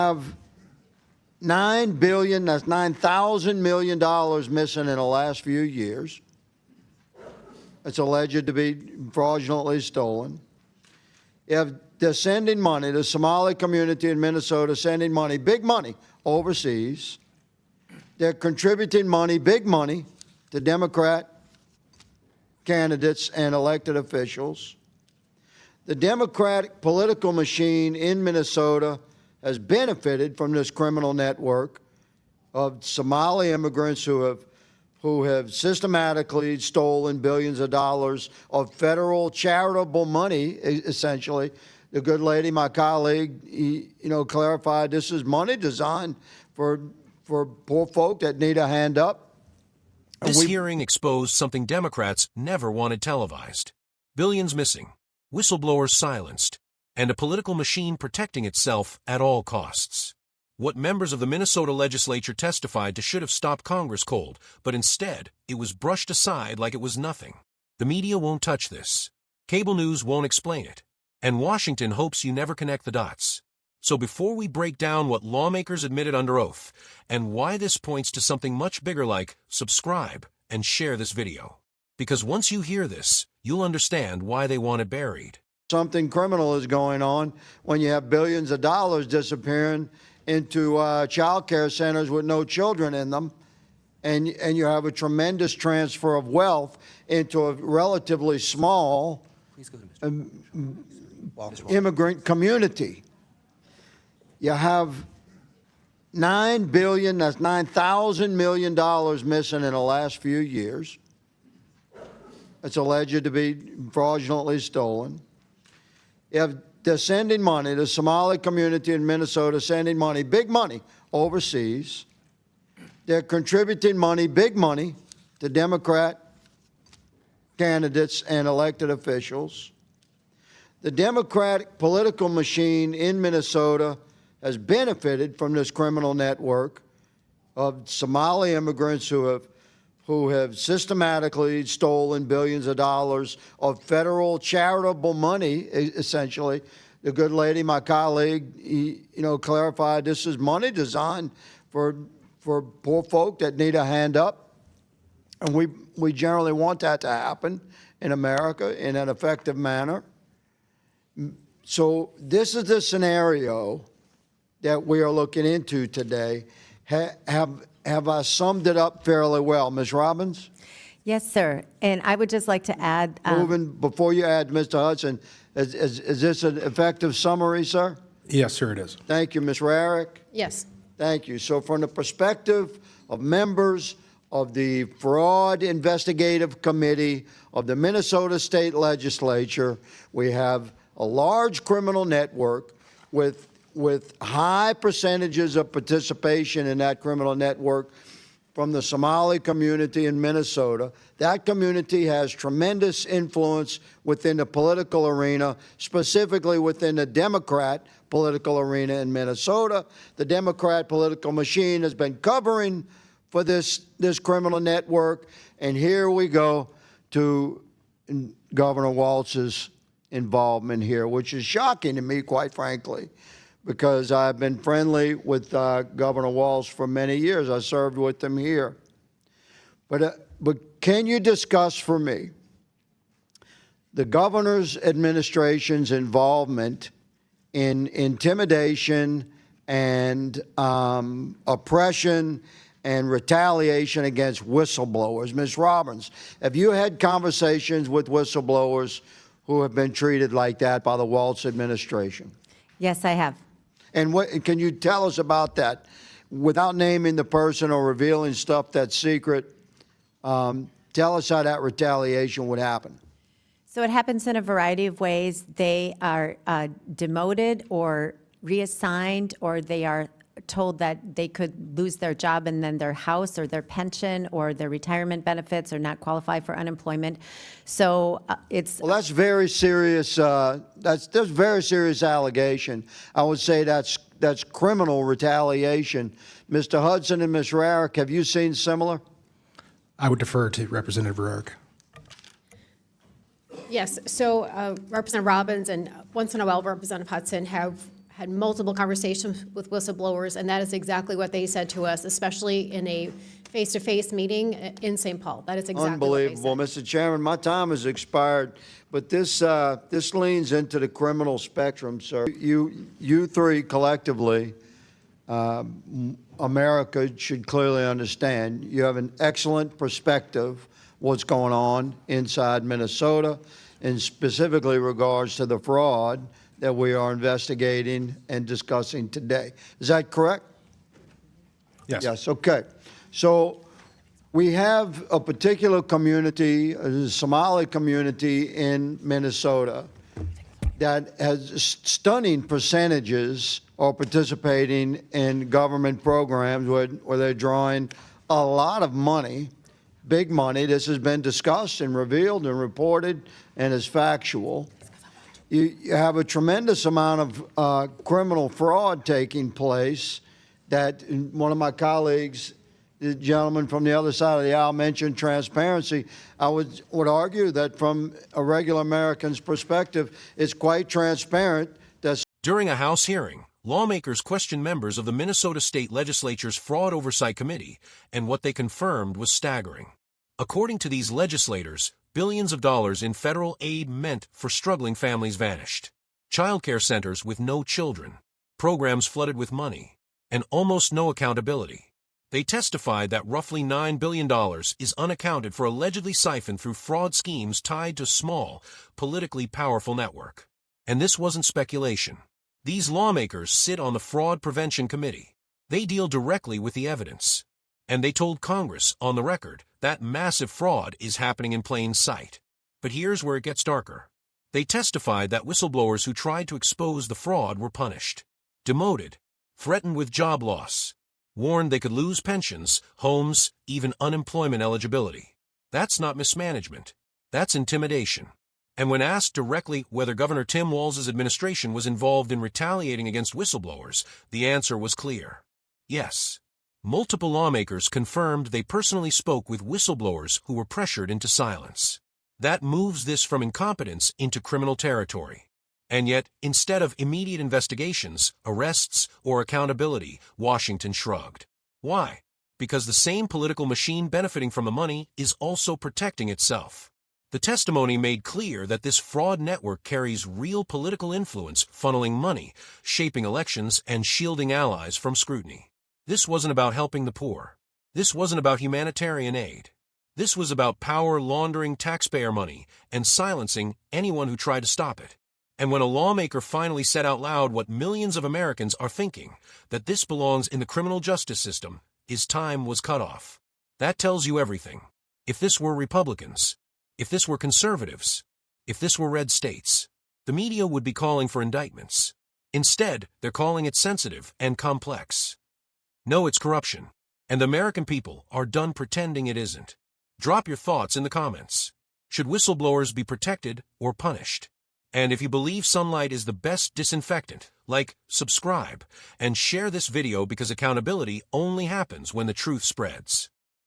Have $9 billion, that's $9,000 million missing in the last few years. It's alleged to be fraudulently stolen. They're sending money, the Somali community in Minnesota sending money, big money, overseas. They're contributing money, big money, to Democrat candidates and elected officials. The Democratic political machine in Minnesota has benefited from this criminal network of Somali immigrants who have systematically stolen billions of dollars of federal charitable money, essentially. The good lady, my colleague, clarified this is money designed for poor folk that need a hand up. This hearing exposed something Democrats never wanted televised. Billions missing, whistleblowers silenced, and a political machine protecting itself at all costs. What members of the Minnesota legislature testified to should have stopped Congress cold, but instead, it was brushed aside like it was nothing. The media won't touch this. Cable news won't explain it. And Washington hopes you never connect the dots. So before we break down what lawmakers admitted under oath, and why this points to something much bigger like subscribe and share this video. Because once you hear this, you'll understand why they want it buried. Something criminal is going on when you have billions of dollars disappearing into child care centers with no children in them, and you have a tremendous transfer of wealth into a relatively small immigrant community. You have $9 billion, that's $9,000 million missing in the last few years. It's alleged to be fraudulently stolen. They're sending money, the Somali community in Minnesota sending money, big money, overseas. They're contributing money, big money, to Democrat candidates and elected officials. The Democratic political machine in Minnesota has benefited from this criminal network of Somali immigrants who have systematically stolen billions of dollars of federal charitable money, essentially. The good lady, my colleague, clarified this is money designed for poor folk that need a hand up. And we generally want that to happen in America in an effective manner. So this is the scenario that we are looking into today. Have I summed it up fairly well, Ms. Robbins? Yes, sir. And I would just like to add... Before you add, Mr. Hudson, is this an effective summary, sir? Yes, sir, it is. Thank you, Ms. Rarick. Yes. Thank you. So from the perspective of members of the Fraud Investigative Committee of the Minnesota State Legislature, we have a large criminal network with high percentages of participation in that criminal network from the Somali community in Minnesota. That community has tremendous influence within the political arena, specifically within the Democrat political arena in Minnesota. The Democrat political machine has been covering for this criminal network, and here we go to Governor Walz's involvement here, which is shocking to me, quite frankly, because I've been friendly with Governor Walz for many years. I served with him here. But can you discuss for me the governor's administration's involvement in intimidation and oppression and retaliation against whistleblowers? Ms. Robbins, have you had conversations with whistleblowers who have been treated like that by the Walz administration? Yes, I have. And what can you tell us about that? Without naming the person or revealing stuff that's secret, tell us how that retaliation would happen. So it happens in a variety of ways. They are demoted or reassigned, or they are told that they could lose their job and then their house or their pension or their retirement benefits or not qualify for unemployment. So it's... Well, that's very serious. That's very serious allegation. I would say that's criminal retaliation. Mr. Hudson and Ms. Rarick, have you seen similar? I would defer to Representative Rarick. Yes. So Representative Robbins and once in a while Representative Hudson have had multiple conversations with whistleblowers, and that is exactly what they said to us, especially in a face-to-face meeting in St. Paul. That is exactly what they said. Unbelievable. Mr. Chairman, my time has expired, but this leans into the criminal spectrum, sir. You three collectively, America should clearly understand you have an excellent perspective what's going on inside Minnesota, in specifically regards to the fraud that we are investigating and discussing today. Is that correct? Yes. Yes, okay. So we have a particular community, a Somali community in Minnesota that has stunning percentages are participating in government programs where they're drawing a lot of money, big money. This has been discussed and revealed and reported and is factual. You have a tremendous amount of criminal fraud taking place that one of my colleagues, the gentleman from the other side of the aisle, mentioned transparency. I would argue that from a regular American's perspective, it's quite transparent. During a House hearing, lawmakers questioned members of the Minnesota State Legislature's Fraud Oversight Committee, and what they confirmed was staggering. According to these legislators, billions of dollars in federal aid meant for struggling families vanished. Childcare centers with no children, programs flooded with money, and almost no accountability. They testified that roughly $9 billion is unaccounted for, allegedly siphoned through fraud schemes tied to small, politically powerful network. And this wasn't speculation. These lawmakers sit on the Fraud Prevention Committee. They deal directly with the evidence. And they told Congress, on the record, that massive fraud is happening in plain sight. But here's where it gets darker. They testified that whistleblowers who tried to expose the fraud were punished, demoted, threatened with job loss, warned they could lose pensions, homes, even unemployment eligibility. That's not mismanagement. That's intimidation. And when asked directly whether Governor Tim Walz's administration was involved in retaliating against whistleblowers, the answer was clear. Yes. Multiple lawmakers confirmed they personally spoke with whistleblowers who were pressured into silence. That moves this from incompetence into criminal territory. And yet, instead of immediate investigations, arrests, or accountability, Washington shrugged. Why? Because the same political machine benefiting from the money is also protecting itself. The testimony made clear that this fraud network carries real political influence, funneling money, shaping elections, and shielding allies from scrutiny. This wasn't about helping the poor. This wasn't about humanitarian aid. This was about power laundering taxpayer money and silencing anyone who tried to stop it. And when a lawmaker finally said out loud what millions of Americans are thinking, that this belongs in the criminal justice system, his time was cut off. That tells you everything. If this were Republicans, if this were conservatives, if this were red states, the media would be calling for indictments. Instead, they're calling it sensitive and complex. No, it's corruption, and the American people are done pretending it isn't. Drop your thoughts in the comments. Should whistleblowers be protected or punished? And if you believe sunlight is the best disinfectant, like, subscribe, and share this video, because accountability only happens when the truth spreads.